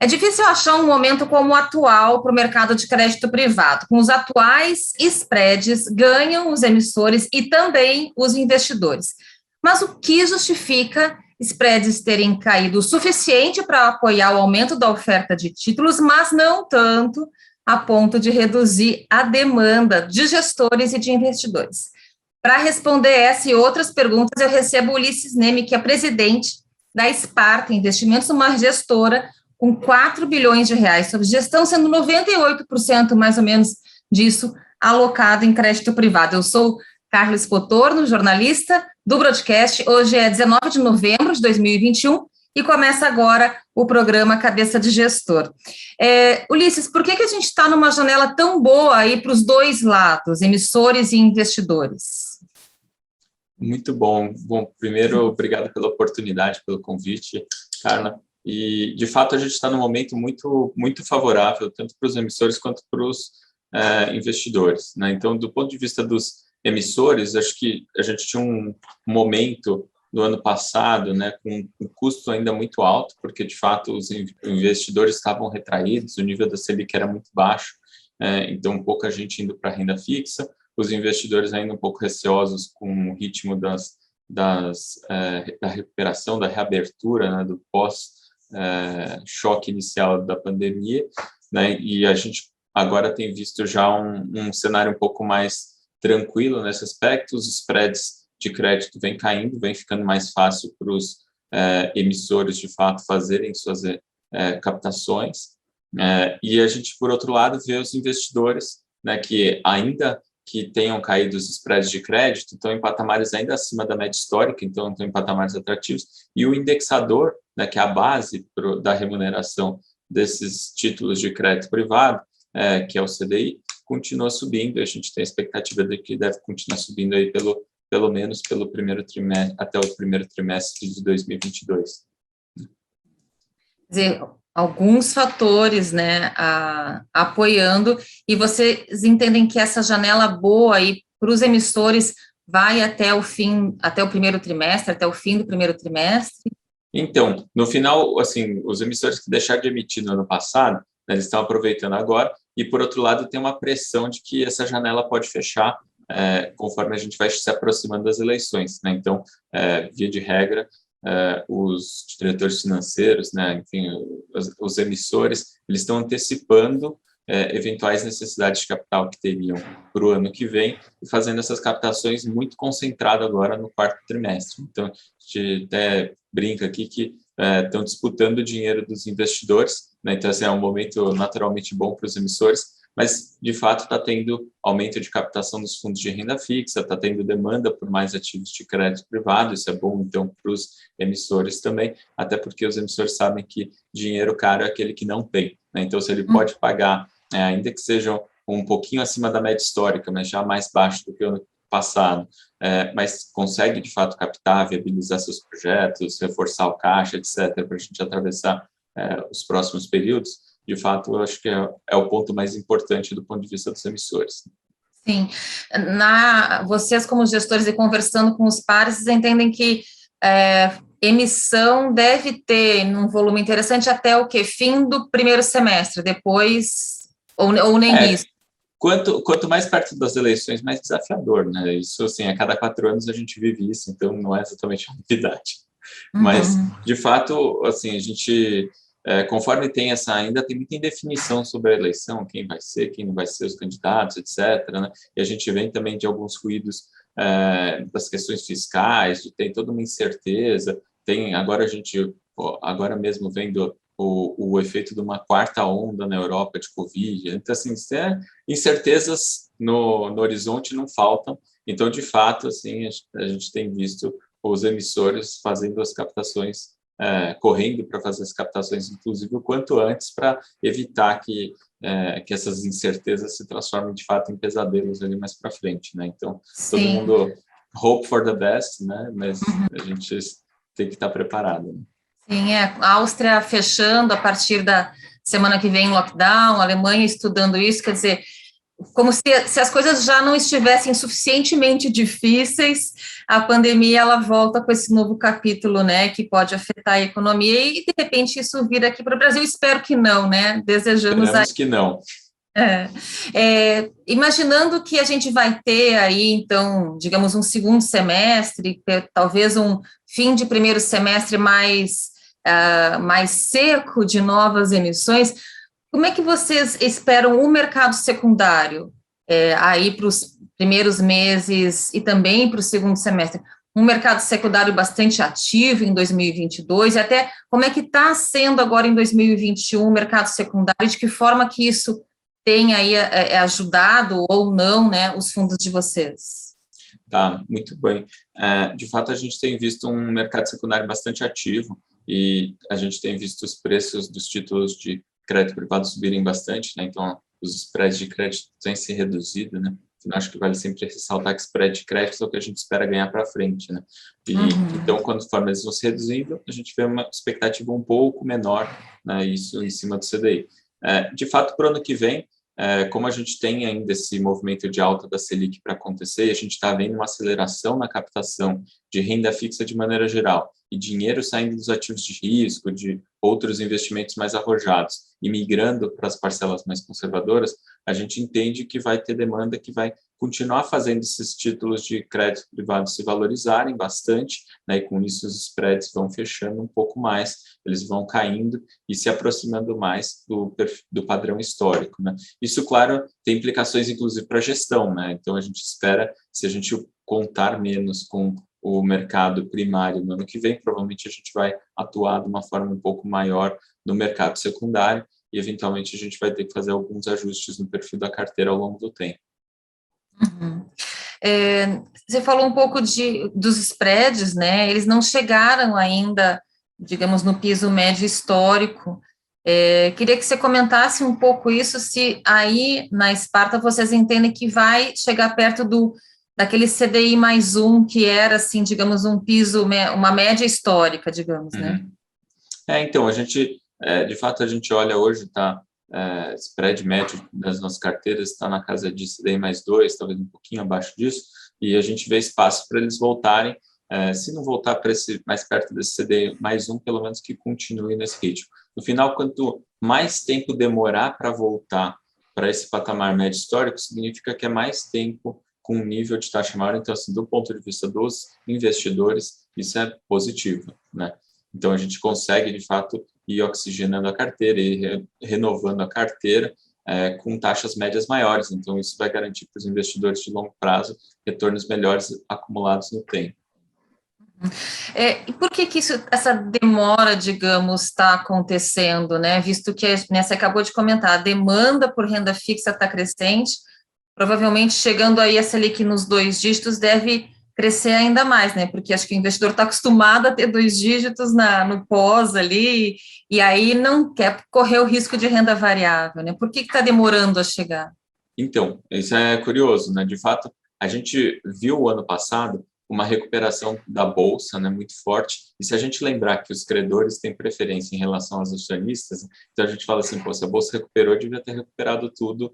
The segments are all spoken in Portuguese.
É difícil achar um momento como o atual para o mercado de crédito privado. Com os atuais spreads, ganham os emissores e também os investidores. Mas o que justifica spreads terem caído o suficiente para apoiar o aumento da oferta de títulos, mas não tanto a ponto de reduzir a demanda de gestores e de investidores? Para responder essa e outras perguntas, eu recebo o Ulisses Neme, que é presidente da Sparta Investimentos, uma gestora com 4 bilhões de reais sob gestão, sendo 98% mais ou menos disso alocado em crédito privado. Eu sou Carlos Cotorno, jornalista do Broadcast. Hoje é 19 de novembro de 2021 e começa agora o programa Cabeça de Gestor. Ulisses, por que a gente está numa janela tão boa aí para os dois lados, emissores e investidores? Muito bom. Bom, primeiro, obrigado pela oportunidade, pelo convite, Carla. E, de fato, a gente está num momento muito favorável, tanto para os emissores quanto para os investidores, né? Então, do ponto de vista dos emissores, acho que a gente tinha um momento no ano passado, né, com um custo ainda muito alto, porque, de fato, os investidores estavam retraídos, o nível da Selic era muito baixo, então pouca gente indo para a renda fixa, os investidores ainda um pouco receosos com o ritmo da recuperação, da reabertura, né, do pós-choque inicial da pandemia, né, e a gente agora tem visto já um cenário um pouco mais tranquilo nesse aspecto. Os spreads de crédito vem caindo, vem ficando mais fácil para os emissores, de fato, fazerem suas captações. E a gente, por outro lado, vê os investidores, né, que ainda que tenham caído os spreads de crédito, estão em patamares ainda acima da média histórica, então estão em patamares atrativos, e o indexador, né, que é a base da remuneração desses títulos de crédito privado, que é o CDI, continua subindo, e a gente tem a expectativa de que deve continuar subindo aí pelo menos pelo primeiro trimestre, até o primeiro trimestre de 2022. Quer dizer, alguns fatores, né, apoiando, e vocês entendem que essa janela boa aí para os emissores vai até o fim, até o primeiro trimestre, até o fim do primeiro trimestre? Então, no final, assim, os emissores que deixaram de emitir no ano passado, né, eles estão aproveitando agora, e por outro lado tem uma pressão de que essa janela pode fechar conforme a gente vai se aproximando das eleições, né? Então, via de regra, os diretores financeiros, né, enfim, os emissores, eles estão antecipando eventuais necessidades de capital que teriam para o ano que vem e fazendo essas captações muito concentradas agora no quarto trimestre. Então, a gente até brinca aqui que estão disputando o dinheiro dos investidores, né? Então, assim, é um momento naturalmente bom para os emissores, mas, de fato, está tendo aumento de captação dos fundos de renda fixa, está tendo demanda por mais ativos de crédito privado, isso é bom, então, para os emissores também, até porque os emissores sabem que dinheiro caro é aquele que não tem, né? Então, se ele pode pagar, ainda que sejam um pouquinho acima da média histórica, mas já mais baixo do que o ano passado, mas consegue, de fato, captar, viabilizar seus projetos, reforçar o caixa, etc., para a gente atravessar os próximos períodos. De fato, eu acho que é o ponto mais importante do ponto de vista dos emissores. Sim. Vocês, como gestores e conversando com os pares, vocês entendem que emissão deve ter um volume interessante até o quê? Fim do primeiro semestre, depois, ou nem isso? Quanto mais perto das eleições, mais desafiador, né? Isso, assim, a cada 4 anos a gente vive isso, então não é exatamente uma novidade. Mas, de fato, assim, a gente... conforme tem ainda tem muita indefinição sobre a eleição, quem vai ser, quem não vai ser os candidatos, etc., né? E a gente vem também de alguns ruídos das questões fiscais, tem toda uma incerteza, agora mesmo vendo o efeito de uma quarta onda na Europa de Covid, então, assim, incertezas no horizonte não faltam, então, de fato, assim, a gente tem visto os emissores fazendo as captações, correndo para fazer as captações, inclusive, o quanto antes, para evitar que essas incertezas se transformem, de fato, em pesadelos ali mais para frente, né? Então, todo mundo hope for the best, né? Mas a gente tem que estar preparado, né? Sim, a Áustria fechando a partir da semana que vem lockdown, a Alemanha estudando isso, quer dizer, como se as coisas já não estivessem suficientemente difíceis, a pandemia ela volta com esse novo capítulo, né, que pode afetar a economia e de repente isso vir aqui para o Brasil. Espero que não, né? Desejamos Esperamos que não. Imaginando que a gente vai ter aí, então, digamos, um segundo semestre, talvez um fim de primeiro semestre mais seco de novas emissões, como é que vocês esperam o mercado secundário aí para os primeiros meses e também para o segundo semestre? Um mercado secundário bastante ativo em 2022, e até como é que está sendo agora em 2021 o mercado secundário, de que forma que isso tem aí ajudado ou não, né, os fundos de vocês? Tá, muito bem. De fato, a gente tem visto um mercado secundário bastante ativo e a gente tem visto os preços dos títulos de crédito privado subirem bastante, né? Então, os spreads de crédito têm se reduzido, né? Eu acho que vale sempre ressaltar que spread de crédito é o que a gente espera ganhar para frente, né? Então, conforme eles vão se reduzindo, a gente vê uma expectativa um pouco menor, né? Isso em cima do CDI. De fato, para o ano que vem, como a gente tem ainda esse movimento de alta da Selic para acontecer, a gente está vendo uma aceleração na captação de renda fixa de maneira geral, e dinheiro saindo dos ativos de risco, de outros investimentos mais arrojados, e migrando para as parcelas mais conservadoras, a gente entende que vai ter demanda que vai continuar fazendo esses títulos de crédito privado se valorizarem bastante, né, e com isso os spreads vão fechando um pouco mais, eles vão caindo e se aproximando mais do padrão histórico, né? Isso, claro, tem implicações inclusive para a gestão, né? Então a gente espera, se a gente contar menos com o mercado primário no ano que vem, provavelmente a gente vai atuar de uma forma um pouco maior no mercado secundário e, eventualmente, a gente vai ter que fazer alguns ajustes no perfil da carteira ao longo do tempo. Você falou um pouco dos spreads, né? Eles não chegaram ainda, digamos, no piso médio histórico. Queria que você comentasse um pouco isso, se aí na Esparta vocês entendem que vai chegar perto daquele CDI mais um, que era, assim, digamos, um piso, uma média histórica, digamos, né? Então, a gente, de fato, a gente olha hoje, tá, spread médio das nossas carteiras está na casa de CDI mais 2, talvez um pouquinho abaixo disso, e a gente vê espaço para eles voltarem, se não voltar para mais perto desse CDI mais 1, pelo menos que continue nesse ritmo. No final, quanto mais tempo demorar para voltar para esse patamar médio histórico, significa que é mais tempo com um nível de taxa maior. Então, assim, do ponto de vista dos investidores, isso é positivo, né? Então, a gente consegue, de fato, ir oxigenando a carteira e renovando a carteira com taxas médias maiores. Então, isso vai garantir para os investidores de longo prazo retornos melhores acumulados no tempo. E por que essa demora, digamos, está acontecendo, né? Visto que, né, você acabou de comentar, a demanda por renda fixa está crescente, provavelmente chegando aí a Selic nos 2 dígitos deve crescer ainda mais, né? Porque acho que o investidor está acostumado a ter 2 dígitos no pós ali, e aí não quer correr o risco de renda variável, né? Por que está demorando a chegar? Então, isso é curioso, né? De fato, a gente viu o ano passado uma recuperação da bolsa, né, muito forte. E se a gente lembrar que os credores têm preferência em relação aos acionistas, então a gente fala assim, pô, se a bolsa recuperou, devia ter recuperado tudo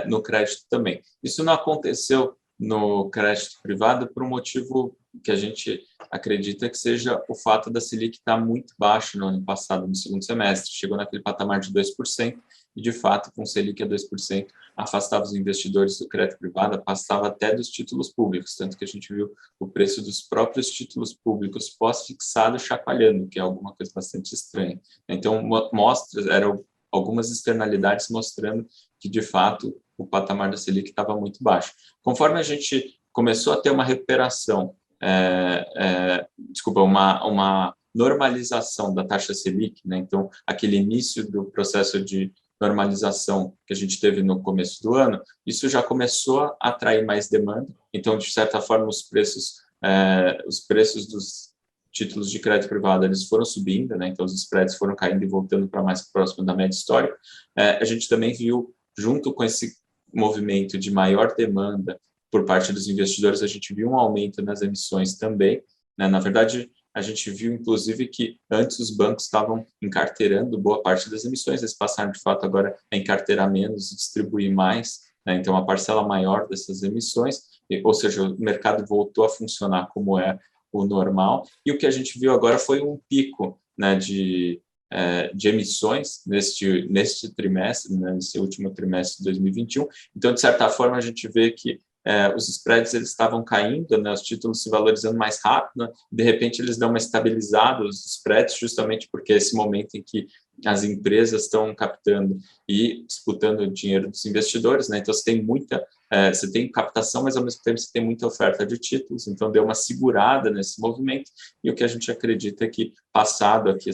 no crédito também. Isso não aconteceu no crédito privado por um motivo que a gente acredita que seja o fato da Selic estar muito baixa no ano passado, no segundo semestre. Chegou naquele patamar de 2%, e, de fato, com Selic a 2%, afastava os investidores do crédito privado, afastava até dos títulos públicos, tanto que a gente viu o preço dos próprios títulos públicos pós-fixado chacoalhando, que é alguma coisa bastante estranha. Então, eram algumas externalidades mostrando que, de fato, o patamar da Selic estava muito baixo. Conforme a gente começou a ter uma recuperação, uma normalização da taxa Selic, né? Então, aquele início do processo de normalização que a gente teve no começo do ano, isso já começou a atrair mais demanda. Então, de certa forma, os preços dos títulos de crédito privado eles foram subindo, né? Então os spreads foram caindo e voltando para mais próximo da média histórica. A gente também viu, junto com esse movimento de maior demanda por parte dos investidores, a gente viu um aumento nas emissões também, né? Na verdade, a gente viu, inclusive, que antes os bancos estavam encarteirando boa parte das emissões, eles passaram, de fato, agora a encarteirar menos e distribuir mais, né? Então, uma parcela maior dessas emissões, ou seja, o mercado voltou a funcionar como é o normal, e o que a gente viu agora foi um pico, né, de emissões neste trimestre, né, nesse último trimestre de 2021. Então, de certa forma, a gente vê que os spreads eles estavam caindo, né, os títulos se valorizando mais rápido, né, de repente eles dão uma estabilizada, os spreads, justamente porque é esse momento em que as empresas estão captando e disputando o dinheiro dos investidores, né, então você tem captação, mas ao mesmo tempo você tem muita oferta de títulos, então deu uma segurada nesse movimento, e o que a gente acredita é que, passado aqui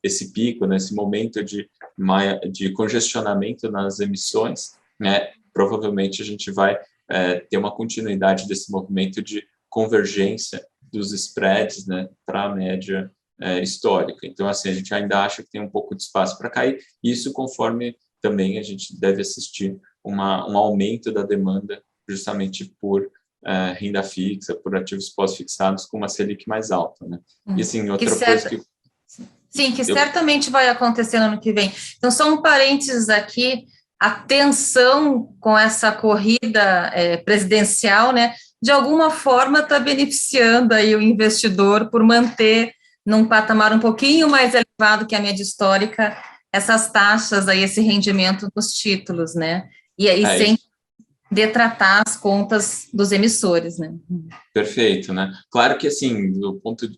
esse pico, nesse momento de congestionamento nas emissões, né, provavelmente a gente vai ter uma continuidade desse movimento de convergência dos spreads, né, para a média histórica. Então, assim, a gente ainda acha que tem um pouco de espaço para cair, isso conforme também a gente deve assistir um aumento da demanda justamente por renda fixa, por ativos pós-fixados com uma Selic mais alta, né? E, assim, outra coisa que... Sim, que certamente vai acontecer no ano que vem. Então, só um parênteses aqui, a tensão com essa corrida presidencial, né, de alguma forma está beneficiando aí o investidor por manter num patamar um pouquinho mais elevado que a média histórica essas taxas aí, esse rendimento dos títulos, né, e aí sem detratar as contas dos emissores, né. Perfeito, né? Claro que, assim,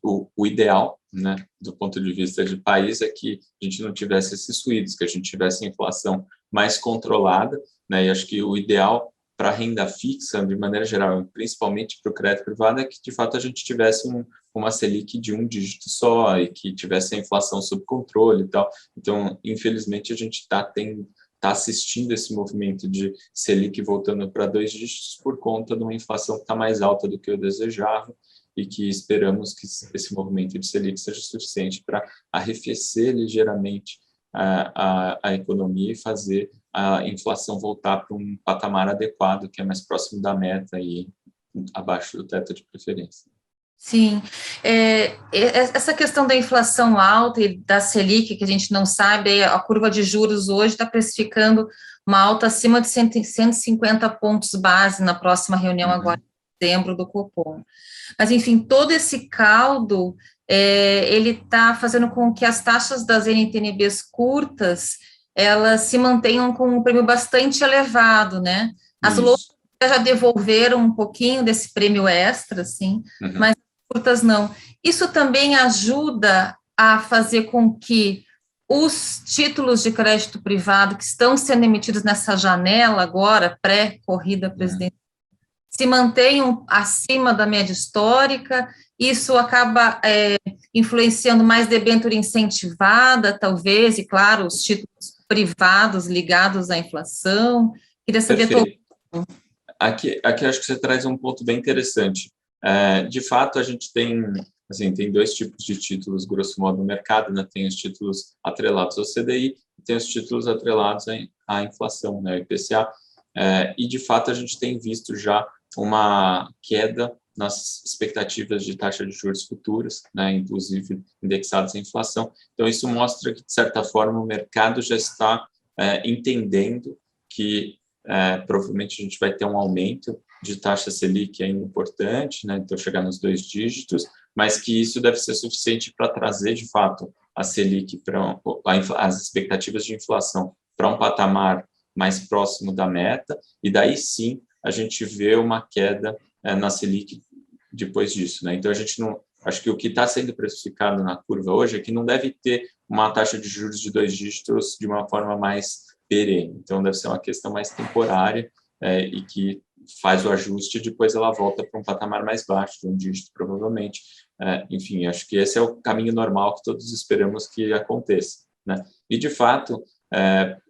o ideal, né, do ponto de vista de país, é que a gente não tivesse esses ruídos, que a gente tivesse a inflação mais controlada, né? E acho que o ideal para a renda fixa, de maneira geral, principalmente para o crédito privado, é que, de fato, a gente tivesse uma Selic de um dígito só e que tivesse a inflação sob controle e tal. Então, infelizmente, a gente está assistindo esse movimento de Selic voltando para 2 dígitos por conta de uma inflação que está mais alta do que eu desejava, e que esperamos que esse movimento de Selic seja suficiente para arrefecer ligeiramente a economia e fazer a inflação voltar para um patamar adequado, que é mais próximo da meta e abaixo do teto de preferência. Sim, essa questão da inflação alta e da Selic, que a gente não sabe, a curva de juros hoje está precificando uma alta acima de 150 pontos base na próxima reunião agora em dezembro do Copom. Mas, enfim, todo esse caldo, ele está fazendo com que as taxas das NTNBs curtas, elas se mantenham com um prêmio bastante elevado, né? As longas já devolveram um pouquinho desse prêmio extra, assim, mas curtas não. Isso também ajuda a fazer com que os títulos de crédito privado que estão sendo emitidos nessa janela agora, pré-corrida presidencial, se mantenham acima da média histórica. Isso acaba influenciando mais debênture incentivada, talvez, e, claro, os títulos privados ligados à inflação. Queria saber... Aqui acho que você traz um ponto bem interessante. De fato, a gente tem dois tipos de títulos, grosso modo, no mercado, né? Tem os títulos atrelados ao CDI e tem os títulos atrelados à inflação, né? O IPCA. E, de fato, a gente tem visto já uma queda nas expectativas de taxa de juros futuros, né? Inclusive indexados à inflação. Então, isso mostra que, de certa forma, o mercado já está entendendo que provavelmente a gente vai ter um aumento de taxa Selic ainda importante, né? Então chegar nos 2 dígitos, mas que isso deve ser suficiente para trazer, de fato, a Selic as expectativas de inflação para um patamar mais próximo da meta, e daí sim a gente vê uma queda na Selic depois disso, né? Então a gente não... Acho que o que está sendo precificado na curva hoje é que não deve ter uma taxa de juros de 2 dígitos de uma forma mais perene. Então deve ser uma questão mais temporária e que faz o ajuste e depois ela volta para um patamar mais baixo, de um dígito, provavelmente. Enfim, acho que esse é o caminho normal que todos esperamos que aconteça, né? E, de fato,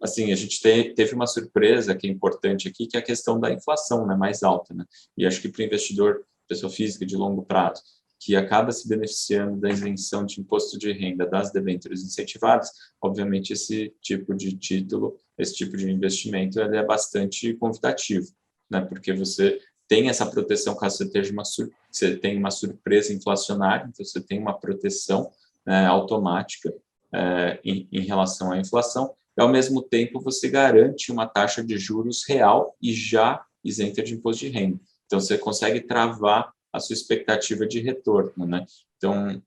assim, a gente teve uma surpresa que é importante aqui, que é a questão da inflação, né, mais alta, né? E acho que para o investidor, pessoa física de longo prazo, que acaba se beneficiando da isenção de imposto de renda das debêntures incentivadas, obviamente esse tipo de título, esse tipo de investimento, ele é bastante convidativo, né? Porque você tem essa proteção caso você tenha uma surpresa inflacionária, então você tem uma proteção automática em relação à inflação, e, ao mesmo tempo, você garante uma taxa de juros real e já isenta de imposto de renda. Então, você consegue travar a sua expectativa de retorno, né? Então,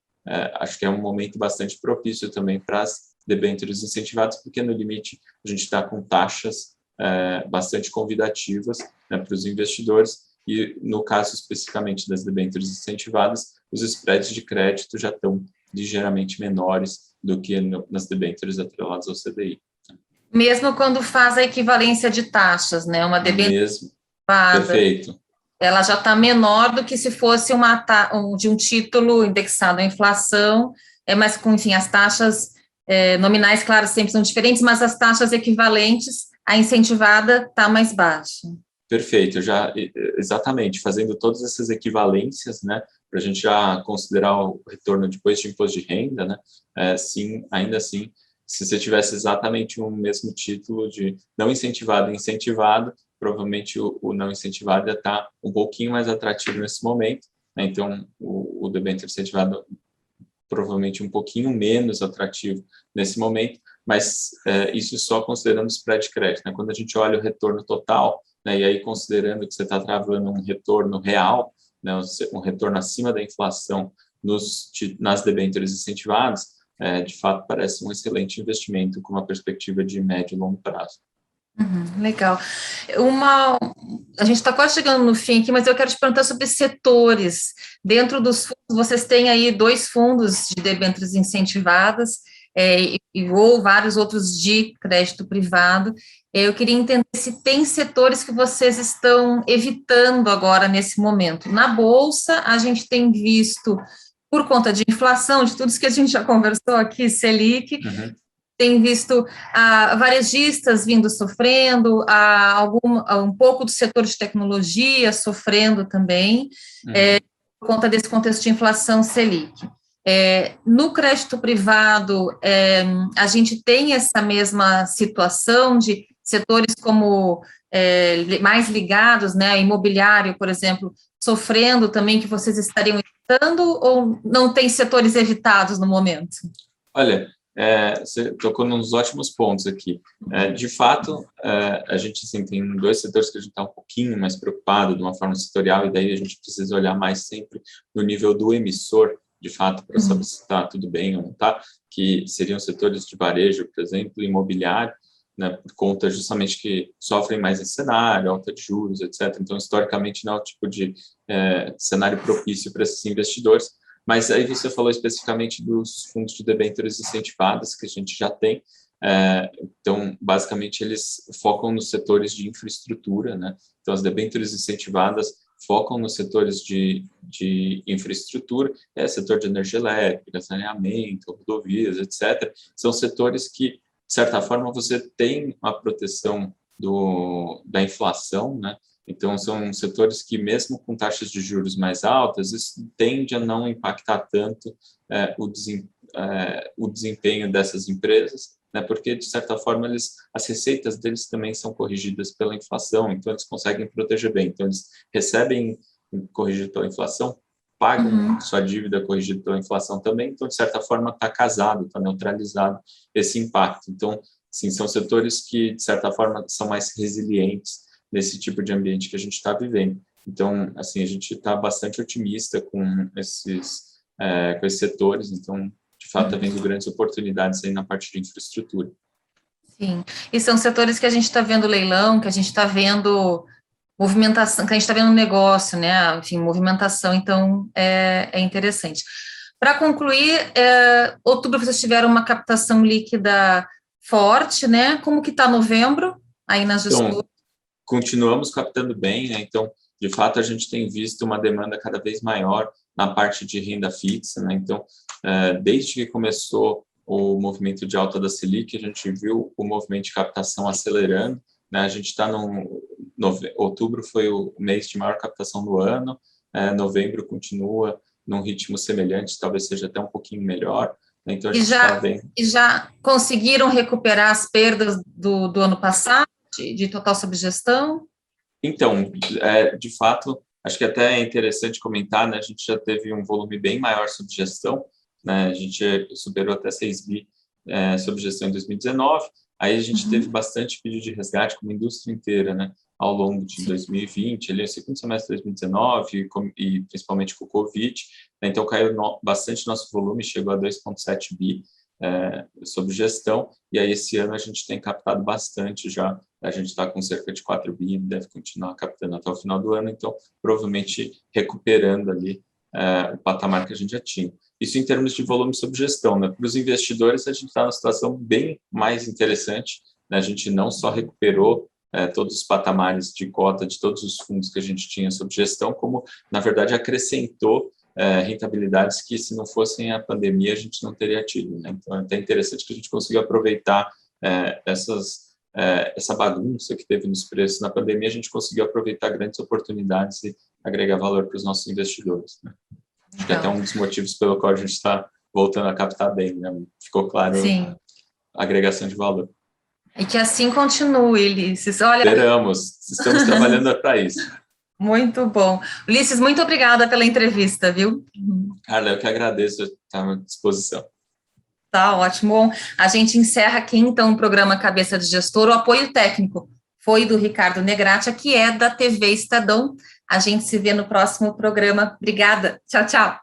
acho que é um momento bastante propício também para as debêntures incentivadas, porque, no limite, a gente está com taxas bastante convidativas, né, para os investidores, e, no caso especificamente das debêntures incentivadas, os spreads de crédito já estão ligeiramente menores do que nas debêntures atreladas ao CDI. Mesmo quando faz a equivalência de taxas, né? Uma debênture Mesmo. Perfeito. Ela já está menor do que se fosse de um título indexado à inflação, mas, enfim, as taxas nominais, claro, sempre são diferentes, mas as taxas equivalentes, a incentivada está mais baixa. Perfeito, exatamente, fazendo todas essas equivalências, né, para a gente já considerar o retorno depois de imposto de renda, né, sim, ainda assim, se você tivesse exatamente o mesmo título de não incentivado e incentivado, provavelmente o não incentivado ia estar um pouquinho mais atrativo nesse momento, né, então o debênture incentivado provavelmente um pouquinho menos atrativo nesse momento, mas isso só considerando o spread de crédito, né, quando a gente olha o retorno total, né, e aí considerando que você está travando um retorno real, né, um retorno acima da inflação nas debêntures incentivadas, de fato parece um excelente investimento com uma perspectiva de médio e longo prazo. Legal. A gente está quase chegando no fim aqui, mas eu quero te perguntar sobre setores. Dentro dos fundos, vocês têm aí 2 fundos de debêntures incentivadas, ou vários outros de crédito privado. Eu queria entender se tem setores que vocês estão evitando agora nesse momento. Na Bolsa, a gente tem visto, por conta de inflação, de tudo isso que a gente já conversou aqui, Selic, tem visto varejistas vindo sofrendo, um pouco do setor de tecnologia sofrendo também, por conta desse contexto de inflação Selic. No crédito privado, a gente tem essa mesma situação de setores como mais ligados, né, imobiliário, por exemplo, sofrendo também, que vocês estariam evitando, ou não tem setores evitados no momento? Olha, você tocou nos ótimos pontos aqui. De fato, a gente assim, tem 2 setores que a gente está um pouquinho mais preocupado de uma forma setorial, e daí a gente precisa olhar mais sempre no nível do emissor, de fato, para saber se está tudo bem ou não está, que seriam setores de varejo, por exemplo, imobiliário, né, por conta justamente que sofrem mais esse cenário, alta de juros, etc. Então, historicamente, não é o tipo de cenário propício para esses investidores. Mas aí você falou especificamente dos fundos de debêntures incentivadas que a gente já tem. Então, basicamente, eles focam nos setores de infraestrutura, né? Então, as debêntures incentivadas focam nos setores de infraestrutura, setor de energia elétrica, saneamento, rodovias, etc. São setores que, de certa forma, você tem a proteção da inflação, né? Então, são setores que, mesmo com taxas de juros mais altas, isso tende a não impactar tanto o desempenho dessas empresas, né, porque, de certa forma, as receitas deles também são corrigidas pela inflação, então eles conseguem proteger bem. Então, eles recebem corrigido pela inflação, pagam sua dívida corrigida pela inflação também, então, de certa forma, está casado, está neutralizado esse impacto. Então, sim, são setores que, de certa forma, são mais resilientes nesse tipo de ambiente que a gente está vivendo. Então, assim, a gente está bastante otimista com esses setores, então, de fato, está vendo grandes oportunidades aí na parte de infraestrutura. Sim, e são setores que a gente está vendo leilão, que a gente está vendo movimentação, que a gente está vendo negócio, né, enfim, movimentação, então é interessante. Para concluir, outubro vocês tiveram uma captação líquida forte, né, como que está novembro aí nas gestoras? Então, continuamos captando bem, né? Então, de fato, a gente tem visto uma demanda cada vez maior na parte de renda fixa, né? Então, desde que começou o movimento de alta da Selic, a gente viu o movimento de captação acelerando, né? A gente está outubro foi o mês de maior captação do ano, novembro continua num ritmo semelhante, talvez seja até um pouquinho melhor, né? Então, a gente está vendo. E já conseguiram recuperar as perdas do ano passado? De total subgestão? Então, de fato, acho que até é interessante comentar, né? A gente já teve um volume bem maior sob gestão, né? A gente superou até 6 bi sob gestão em 2019, Aí a gente teve bastante pedido de resgate, como a indústria inteira, né? Ao longo de 2020, ali, o segundo semestre de 2019, e principalmente com o Covid, né? Então caiu bastante nosso volume, chegou a 2,7 bi sobre gestão, e aí esse ano a gente tem captado bastante já, a gente está com cerca de 4 bi, deve continuar captando até o final do ano, então provavelmente recuperando ali o patamar que a gente já tinha. Isso em termos de volume sob gestão, né? Para os investidores, a gente está numa situação bem mais interessante, né? A gente não só recuperou todos os patamares de cota de todos os fundos que a gente tinha sob gestão, como, na verdade, acrescentou rentabilidades que, se não fossem a pandemia, a gente não teria tido, né? Então, é até interessante que a gente conseguiu aproveitar essa bagunça que teve nos preços na pandemia, a gente conseguiu aproveitar grandes oportunidades e agregar valor para os nossos investidores, né? Acho que até um dos motivos pelo qual a gente está voltando a captar bem, né? Ficou claro a agregação de valor. E que assim continue, Ulisses. Olha... Estamos trabalhando para isso. Muito bom. Ulisses, muito obrigada pela entrevista, viu? Carla, eu que agradeço, estar à disposição. Tá ótimo. Bom, a gente encerra aqui, então, o programa Cabeça de Gestor. O apoio técnico foi do Ricardo Negrati, que é da TV Estadão. A gente se vê no próximo programa. Obrigada. Tchau, tchau.